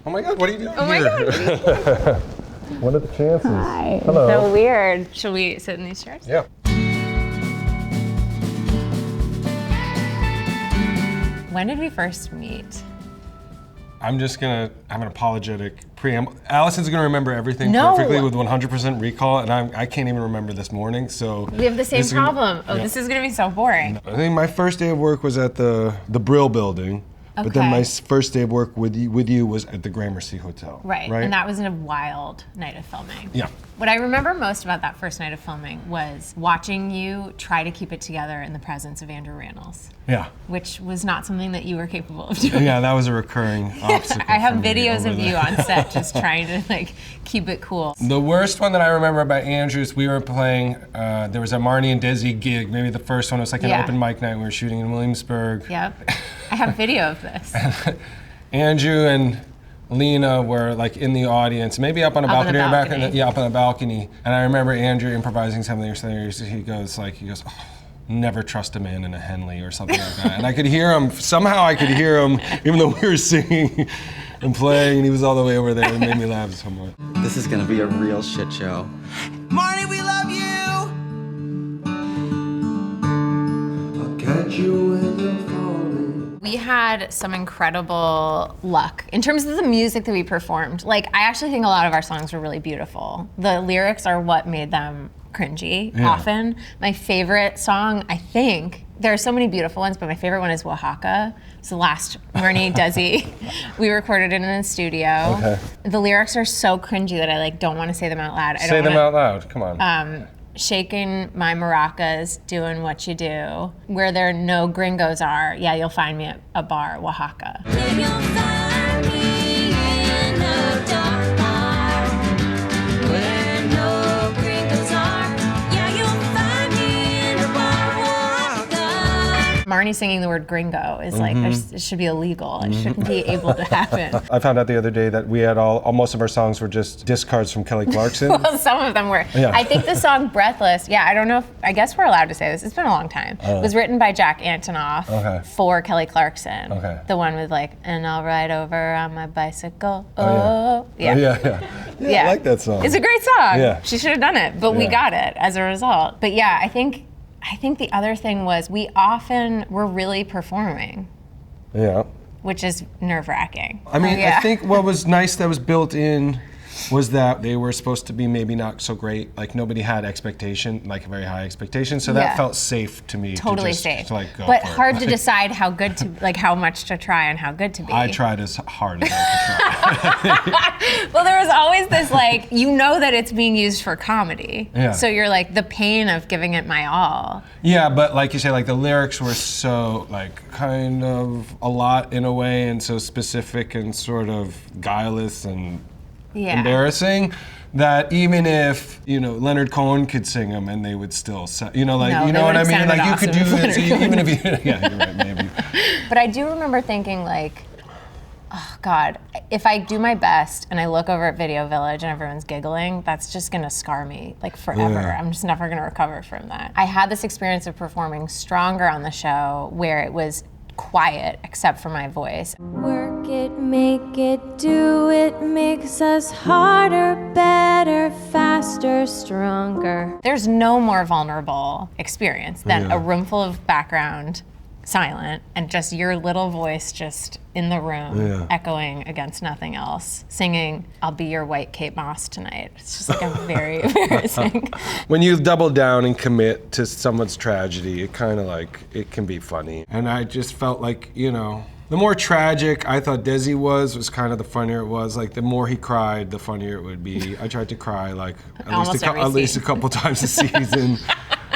Oh my God, what are you doing Oh my God. What are the chances? Hi. Hello. So weird. Should we sit in these chairs? Yeah. When did we first meet? I'm just gonna have an apologetic preamble. Allison's gonna remember everything No. perfectly with 100% recall, and I can't even remember this morning, so. We have the same this is gonna- problem. Oh, yeah. this is gonna be so boring. I think my first day of work was at the Brill building, but then Okay. my first day of work with you was at the Gramercy Hotel. Right, and that was a wild night of filming. Yeah. What I remember most about that first night of filming was watching you try to keep it together in the presence of Andrew Rannells, Yeah. which was not something that you were capable of doing. Yeah, that was a recurring obstacle. I have for me videos over of there. you on set just trying to like keep it cool. The worst one that I remember about Andrews, we were playing, there was a Marnie and Desi gig, maybe the first one was like an Yeah. open mic night, we were shooting in Williamsburg. Yep. I have video of this. Andrew and Lena were like in the audience, maybe up on a Up on balcony the or back balcony. up on a balcony. And I remember Andrew improvising something or something. He goes, oh, never trust a man in a Henley or something like that. And I could hear him, somehow I could hear him, even though we were singing and playing, and he was all the way over there. It made me laugh somewhat. This is gonna be a real shit show. Marnie, we love you! I'll catch you when you're falling. We had some incredible luck in terms of the music that we performed. Like, I actually think a lot of our songs were really beautiful. The lyrics are what made them cringy often. My favorite song, I think, there are so many beautiful ones, but my favorite one is Oaxaca. It's the last Marnie Desi. We recorded it in the studio. Okay. The lyrics are so cringy that I like don't want to say them out loud. I Say don't them wanna, out loud, come on. Shaking my maracas, doing what you do. Where there no gringos are, yeah, you'll find me at a bar, Oaxaca. Marnie singing the word gringo is like, it should be illegal. It shouldn't be able to happen. I found out the other day that we had most of our songs were just discards from Kelly Clarkson. Well, some of them were. Yeah. I think the song Breathless, I don't know if, I guess we're allowed to say this, it's been a long time. It was written by Jack Antonoff for Kelly Clarkson. Okay. The one with like, and I'll ride over on my bicycle. Yeah, I like that song. It's a great song. Yeah. She should have done it, but we got it as a result. But yeah, I think the other thing was we often were really performing. Yeah. Which is nerve-wracking. I mean, I think what was nice that was built in was that they were supposed to be maybe not so great. Like nobody had expectation, like a very high expectation. So that felt safe to me. Totally to just, safe. To like go but for hard it. to decide how good to, like how much to try and how good to be. I tried as hard as I could try. Well, there was always this like, you know that it's being used for comedy. Yeah. So you're like, the pain of giving it my all. Yeah, but like you say, like the lyrics were so like kind of a lot in a way, and so specific and sort of guileless and embarrassing, that even if Leonard Cohen could sing them and they would still, what I mean? Like you could do this even if you, yeah, you're right, maybe. But I do remember thinking like, oh God, if I do my best and I look over at Video Village and everyone's giggling, that's just gonna scar me like forever. Yeah. I'm just never gonna recover from that. I had this experience of performing Stronger on the show where it was quiet except for my voice. Work it, make it, do it, makes us harder, better, faster, stronger. There's no more vulnerable experience than a room full of background, silent, and just your little voice just in the room, echoing against nothing else, singing, I'll be your white Kate Moss tonight. It's just like a very embarrassing. When you double down and commit to someone's tragedy, it kind of like, it can be funny. And I just felt like, the more tragic I thought Desi was kind of the funnier it was. Like the more he cried, the funnier it would be. I tried to cry like at least a couple times a season.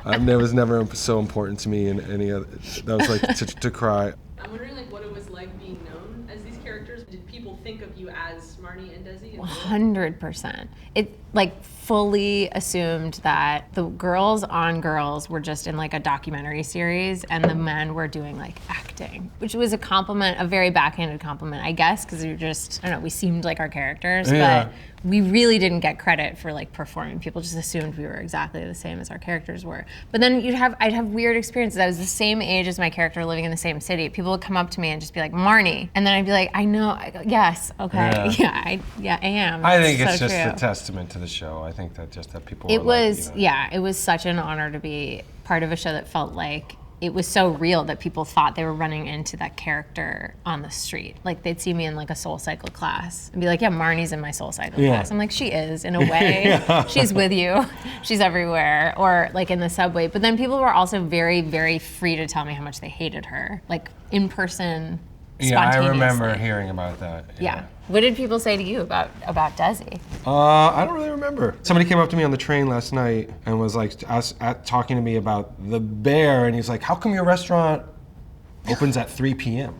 That was never so important to me in any other, that was like to cry. I'm wondering like what it was like being known as these characters. Did people think of you as Marnie and Desi? 100%. It like fully assumed that the girls on Girls were just in like a documentary series and the men were doing like acting, which was a compliment, a very backhanded compliment, I guess, because we just, I don't know, we seemed like our characters, but we really didn't get credit for like performing. People just assumed we were exactly the same as our characters were. But then I'd have weird experiences. I was the same age as my character living in the same city. People would come up to me and just be like, Marnie. And then I'd be like, I know No, yes, okay. Yeah. Yeah, I am. I think it's so just true. a testament to the show. I think that people It were was, like, you know. it was such an honor to be part of a show that felt like it was so real that people thought they were running into that character on the street. Like they'd see me in like a Soul Cycle class and be like, yeah, Marnie's in my Soul Cycle class. I'm like, she is, in a way. She's with you. She's everywhere. Or like in the subway. But then people were also very, very free to tell me how much they hated her. Like in person, Yeah, I spontaneously. remember hearing about that. Yeah. What did people say to you about Desi? I don't really remember. Somebody came up to me on the train last night and was like talking to me about the bear, and he's like, "How come your restaurant opens at 3 p.m.?"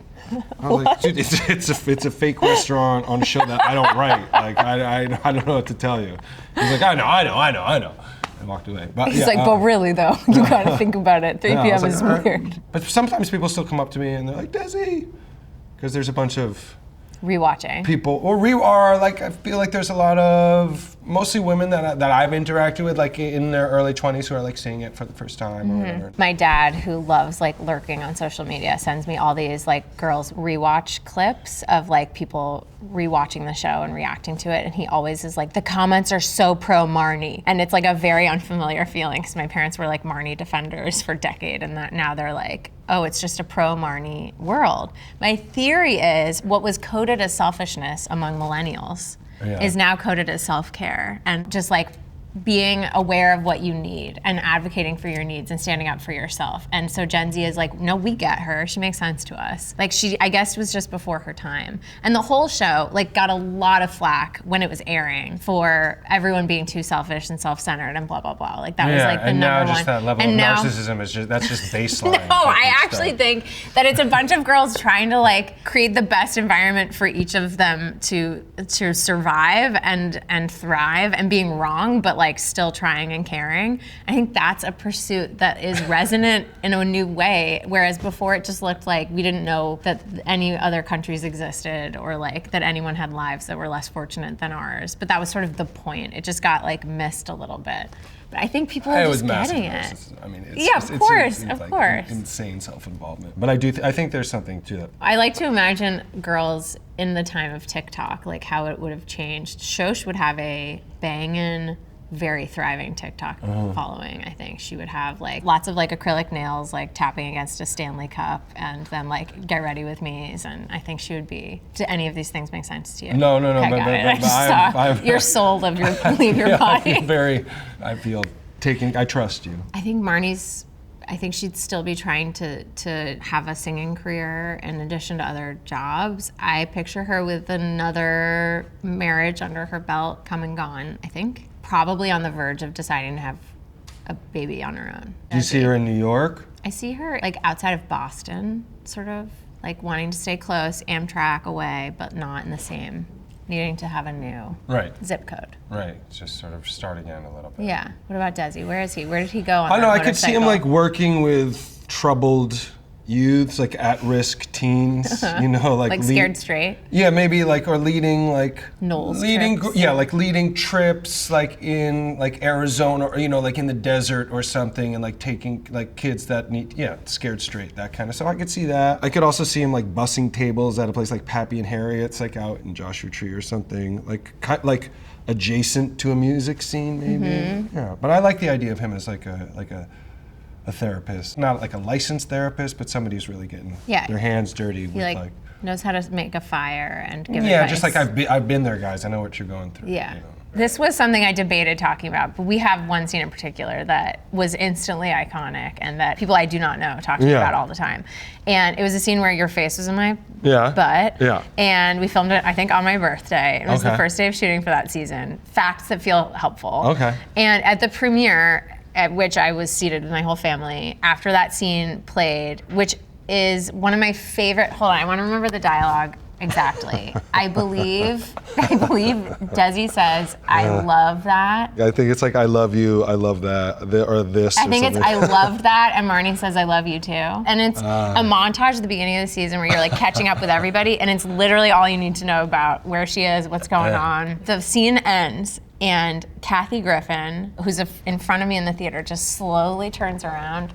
I was like, "Dude, it's a fake restaurant on a show that I don't write. Like I don't know what to tell you." He's like, "I know." I walked away. But, He's like, but really though, you gotta think about it. 3 yeah, I p.m. was is like, weird. But sometimes people still come up to me and they're like, "Desi," because there's a bunch of Rewatching. people, or like I feel like there's a lot of mostly women that I've interacted with, like in their early 20s, who are like seeing it for the first time or whatever. My dad, who loves like lurking on social media, sends me all these like girls rewatch clips of like people rewatching the show and reacting to it, and he always is like, the comments are so pro Marnie, and it's like a very unfamiliar feeling because my parents were like Marnie defenders for a decade, and that now they're like, oh, it's just a pro Marnie world. My theory is what was coded as selfishness among millennials is now coded as self-care and just like being aware of what you need and advocating for your needs and standing up for yourself. And so Gen Z is like, no, we get her. She makes sense to us. Like she, I guess, was just before her time. And the whole show like got a lot of flack when it was airing for everyone being too selfish and self-centered and blah, blah, blah. Like that was like the and number now one. just that level and of now, narcissism is just baseline. no, I actually think that it's a bunch of girls trying to like create the best environment for each of them to survive and thrive and being wrong, but like still trying and caring. I think that's a pursuit that is resonant in a new way, whereas before it just looked like we didn't know that any other countries existed or like that anyone had lives that were less fortunate than ours. But that was sort of the point. It just got like missed a little bit. But I think people are just getting it. I mean, Of course. insane self-involvement. But I think there's something to that. I like to imagine girls in the time of TikTok, like how it would have changed. Shosh would have a bangin', very thriving TikTok following, I think. She would have like lots of like acrylic nails, like tapping against a Stanley Cup, and then like get ready with me's, and I think she would be, do any of these things make sense to you? No, Okay, got it. I just saw your soul leave your body. I trust you. I think she'd still be trying to have a singing career in addition to other jobs. I picture her with another marriage under her belt, come and gone, I think. Probably on the verge of deciding to have a baby on her own. Do you see her in New York? I see her like outside of Boston, sort of like wanting to stay close, Amtrak away, but not in the same, needing to have a new zip code. Right, just sort of start again a little bit. Yeah. What about Desi? Where is he? Where did he go on I don't know, that I could see him like motorcycle? working with troubled youths, like at-risk teens, you know, like Scared Straight. Yeah, maybe like, or leading like Knowles leading, trips. yeah, like leading trips like in like Arizona, or you know, like in the desert or something, and like taking like kids that need, Scared Straight, that kind of stuff. I could see that. I could also see him like bussing tables at a place like Pappy and Harriet's, like out in Joshua Tree or something, like adjacent to a music scene, maybe. Yeah, but I like the idea of him as like a therapist, not like a licensed therapist, but somebody who's really getting their hands dirty with He knows how to make a fire and give advice. Yeah, just like I've been there, guys. I know what you're going through. Yeah. You know. This was something I debated talking about, but we have one scene in particular that was instantly iconic and that people I do not know talk to me about all the time. And it was a scene where your face was in my butt. Yeah. And we filmed it, I think, on my birthday. It was the first day of shooting for that season. Facts that feel helpful. Okay. And at the premiere, at which I was seated with my whole family, after that scene played, which is one of my favorite, hold on, I want to remember the dialogue exactly. I believe Desi says, I love that. I think it's like, I love you, I love that, or this. I think it's, I loved that, and Marnie says, I love you too. And it's a montage at the beginning of the season where you're like catching up with everybody, and it's literally all you need to know about where she is, what's going on. The scene ends, and Kathy Griffin, who's in front of me in the theater, just slowly turns around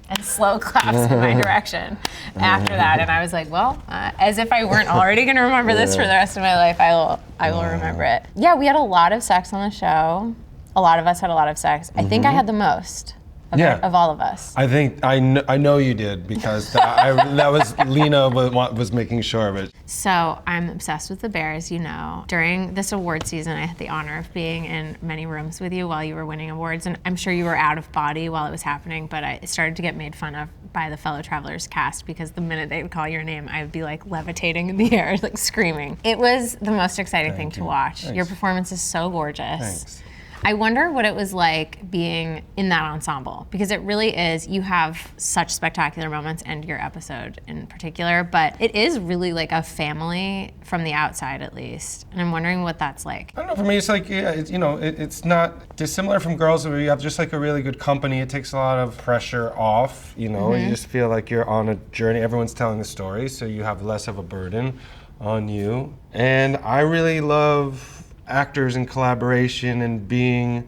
and slow claps in my direction after that. And I was like, well, as if I weren't already going to remember this for the rest of my life, I will remember it. Yeah, we had a lot of sex on the show. A lot of us had a lot of sex. I think I had the most. Of all of us. I think I know you did because that was Lena was making sure of it. So I'm obsessed with the Bear, as you know. During this award season, I had the honor of being in many rooms with you while you were winning awards, and I'm sure you were out of body while it was happening, but I started to get made fun of by the Fellow Travelers cast because the minute they would call your name, I would be like levitating in the air, like screaming. It was the most exciting thing to watch. Thanks. Your performance is so gorgeous. Thanks. I wonder what it was like being in that ensemble, because it really is, you have such spectacular moments, and your episode in particular, but it is really like a family from the outside, at least. And I'm wondering what that's like. I don't know, for me it's like, it's not dissimilar from Girls where you have just like a really good company. It takes a lot of pressure off, you just feel like you're on a journey. Everyone's telling a story, so you have less of a burden on you. And I really love actors and collaboration and being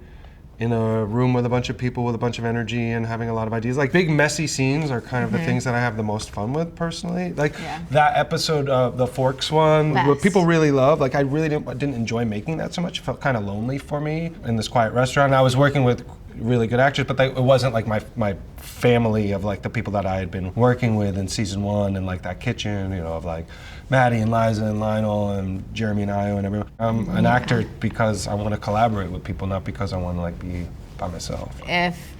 in a room with a bunch of people with a bunch of energy and having a lot of ideas. Like big messy scenes are kind of the things that I have the most fun with personally. Like that episode of the Forks one, what people really love. Like I really didn't enjoy making that so much. It felt kind of lonely for me in this quiet restaurant. I was working with really good actors, but it wasn't like my family of like the people that I had been working with in season 1 and like that kitchen, of like Maddie and Liza and Lionel and Jeremy and Io and everyone. I'm an actor because I want to collaborate with people, not because I want to like be by myself. If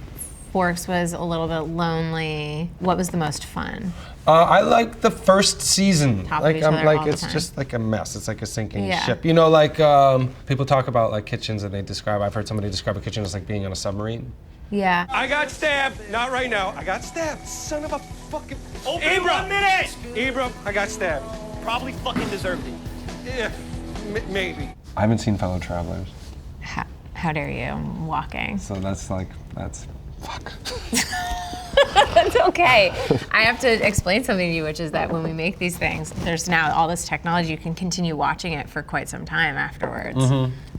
Forks was a little bit lonely, what was the most fun? I like the first season. Top of Like each I'm other like all the it's time. just like a mess. It's like a sinking Yeah. ship. Like people talk about like kitchens and I've heard somebody describe a kitchen as like being on a submarine. Yeah. I got stabbed. Not right now. I got stabbed. Son of a fucking. Open Abram! 1 minute! Abram, I got stabbed. Probably fucking deserved it. Yeah, maybe. I haven't seen Fellow Travelers, How dare you? I'm walking. so that's fuck. That's okay. I have to explain something to you, which is that when we make these things, there's now all this technology. You can continue watching it for quite some time afterwards,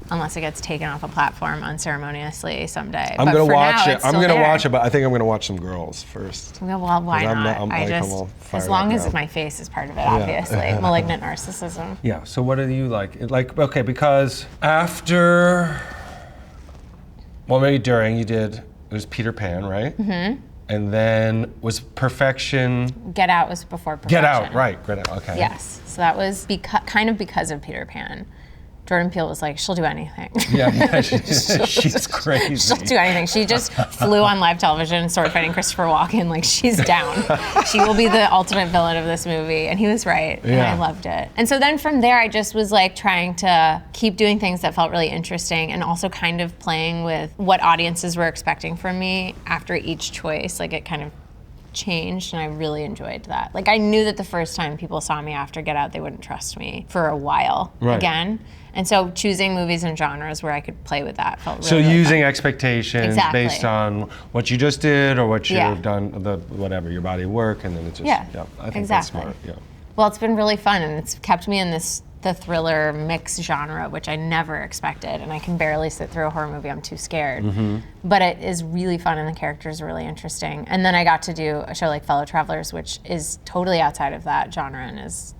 unless it gets taken off a platform unceremoniously someday. I'm But gonna for watch now, it. it's I'm still gonna there. watch it, but I think I'm gonna watch some Girls first. Well, why 'Cause not? I'm all As fired long up as now. my face is part of it, obviously. Malignant narcissism. Yeah. So what do you like? Okay, because after, well, maybe during it was Peter Pan, right? Mm-hmm. And then was Perfection. Get Out was before Perfection. Get Out, right? Get Out. Okay. Yes. So that was kind of because of Peter Pan. Jordan Peele was like, she'll do anything. Yeah, she's crazy. She'll do anything. She just flew on live television and started fighting Christopher Walken. Like, she's down. She will be the ultimate villain of this movie. And he was right. And Yeah. I loved it. And so then from there, I just was like trying to keep doing things that felt really interesting and also kind of playing with what audiences were expecting from me after each choice. Like, it kind of changed, and I really enjoyed that. Like, I knew that the first time people saw me after Get Out, they wouldn't trust me for a while again. And so choosing movies and genres where I could play with that felt really, So really using fun. expectations based on what you just did or what you've done, your body of work, and then it's just, I think that's smart. Yeah. Well, it's been really fun, and it's kept me in the thriller mix genre, which I never expected, and I can barely sit through a horror movie. I'm too scared. But it is really fun, and the characters are really interesting. And then I got to do a show like Fellow Travelers, which is totally outside of that genre and is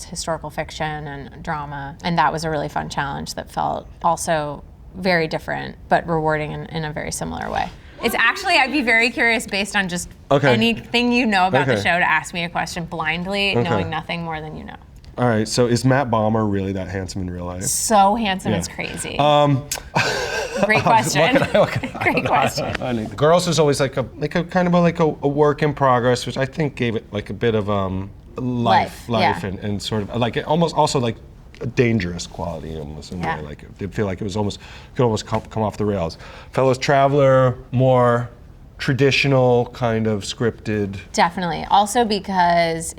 historical fiction and drama. And that was a really fun challenge that felt also very different, but rewarding in a very similar way. It's actually, I'd be very curious based on just anything you know about the show to ask me a question blindly, knowing nothing more than you know. All right, so is Matt Bomer really that handsome in real life? So handsome, it's crazy. Great question. Great question. Girls is always like a kind of like a work in progress, which I think gave it like a bit of life and sort of like it almost also like a dangerous quality almost in a way. Like it did feel like it was could almost come off the rails. Fellows Traveler, more traditional kind of scripted. Definitely. Also because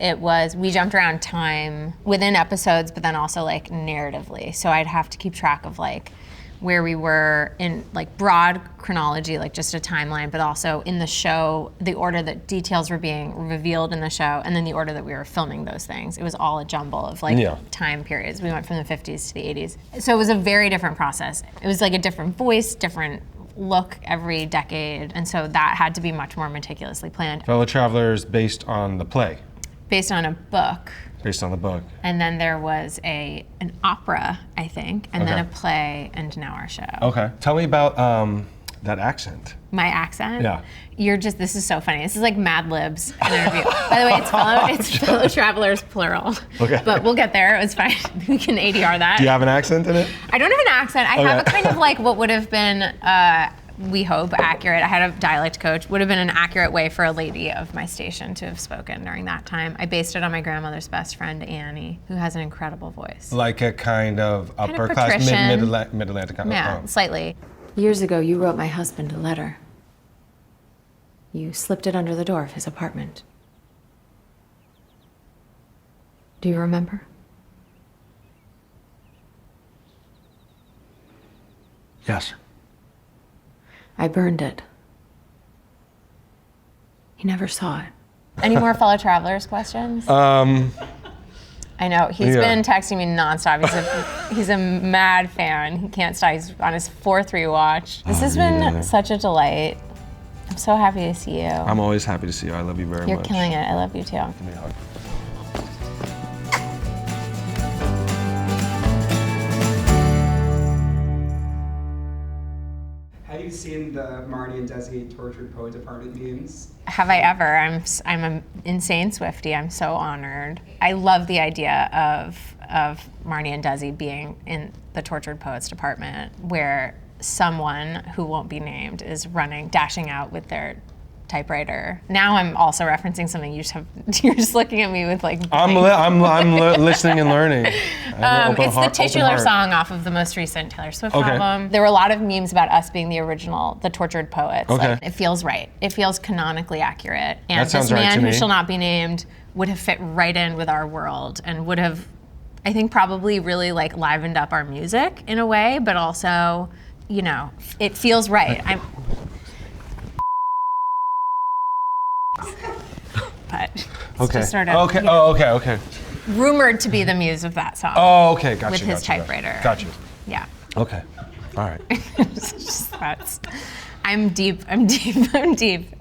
we jumped around time within episodes, but then also like narratively. So I'd have to keep track of like where we were in like broad chronology, like just a timeline, but also in the show, the order that details were being revealed in the show, and then the order that we were filming those things. It was all a jumble of like time periods. We went from the 50s to the 80s. So it was a very different process. It was like a different voice, different look every decade, and so that had to be much more meticulously planned. Fellow Travelers based on the play. Based on a book. Based on the book. And then there was an opera, I think, and then a Okay. play, and now our show. Okay. Tell me about that accent. My accent? Yeah. This is so funny. This is like Mad Libs, an interview. By the way, it's fellow travelers, plural. Okay. But we'll get there, it was fine. We can ADR that. Do you have an accent in it? I don't have an accent. I have a kind of like what would have been, we hope, accurate. I had a dialect coach. Would have been an accurate way for a lady of my station to have spoken during that time. I based it on my grandmother's best friend, Annie, who has an incredible voice. Like a kind of upper class, patrician. mid-Atlantic kind of. Yeah, slightly. Years ago, you wrote my husband a letter. You slipped it under the door of his apartment. Do you remember? Yes. I burned it. He never saw it. Any more fellow travelers questions? I know, he's been texting me nonstop. He's a mad fan. He can't stop. He's on his 4-3 watch. This has been such a delight. I'm so happy to see you. I'm always happy to see you. I love you very much. You're killing it. I love you too. Give me a hug. Have you seen the Marnie and Desi Tortured Poet Department memes? Have I ever? I'm an insane Swiftie. I'm so honored. I love the idea of Marnie and Desi being in the Tortured Poets Department, where someone who won't be named is dashing out with their typewriter. Now I'm also referencing something you're just looking at me with like. I'm listening and learning. It's the titular song off of the most recent Taylor Swift album. There were a lot of memes about us being the original, the Tortured Poets. Okay. Like, it feels right. It feels canonically accurate. And That sounds this right man to who me. shall not be named would have fit right in with our world and would have, I think, probably really like livened up our music in a way, but also, it feels right. But it's just sort of Okay. rumored to be the muse of that song. Oh, okay, gotcha. With his gotcha, typewriter. Gotcha. Yeah. Okay. All right. I'm deep.